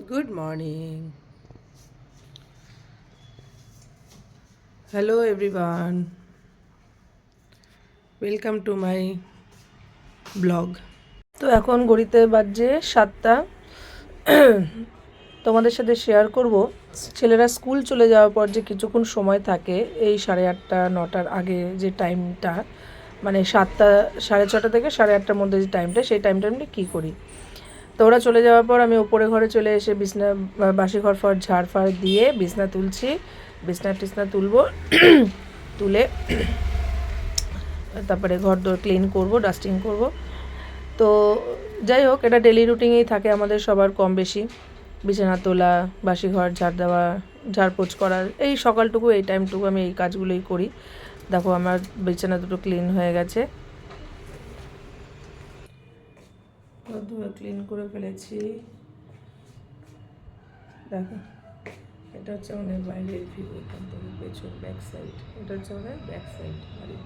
Good morning. Hello everyone. Welcome to my blog. তো এখন ঘড়িতে বাজে 7টা। তোমাদের সাথে শেয়ার করব ছেলেরা স্কুল চলে যাওয়ার পর যে কিছুক্ষণ সময় থাকে এই 8:30 9টার আগে যে টাইমটা, মানে 7টা 6:30 থেকে 8:30টার মধ্যে যে টাইমটা, সেই টাইমটা আমি কী করি। তো ওরা চলে যাওয়ার পর আমি ওপরে ঘরে চলে এসে বিছনা বাসি ঘর ফর ঝাড় ফাড় দিয়ে বিছনা তুলছি, বিছনা তুলবো। তুলে তারপরে ঘর দোর ক্লিন করব, ডাস্টিং করব। তো যাই হোক, এটা ডেলি রুটিনেই থাকে আমাদের সবার কম বেশি, বিছানা তোলা, বাসি ঘর ঝাড় দেওয়া, ঝাড়পোছ করা, এই সকালটুকু এই টাইমটুকু আমি এই কাজগুলোই করি। দেখো আমার বিছানা দুটো ক্লিন হয়ে গেছে, ধুয়ে ক্লিন করে ফেলেছি। দেখো এটা হচ্ছে আমাদের বাইরের ভিউ, এখান থেকে পেছন ব্যাক সাইড, এটা হচ্ছে আমাদের ব্যাক সাইড বাড়ি।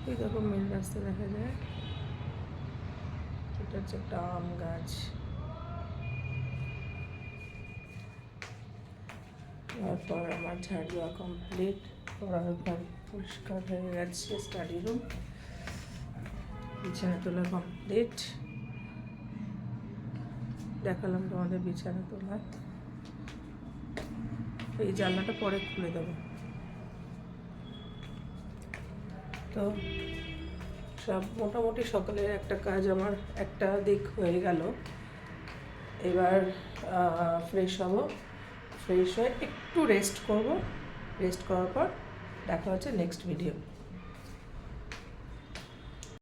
এই দেখো মেন রাস্তা দেখা যায়, এটা হচ্ছে একটা আম গাছ। তারপর আমার ঝাড় দেওয়া কমপ্লিট, পড়ার ঘর পরিষ্কার হয়ে গেছে, স্টাডি রুম, বিছানা তোলা কমপ্লিট। দেখালাম তোমাদের বিছানা তোলা। এই জানলাটা পরে খুলে দেবো। তো সব মোটামুটি সকালের একটা কাজ আমার একটা দিক হয়ে গেল। এবার ফ্রেশ হব, ফ্রেশ হয়ে একটু রেস্ট করব। রেস্ট করার পর দেখা হচ্ছে নেক্সট ভিডিও।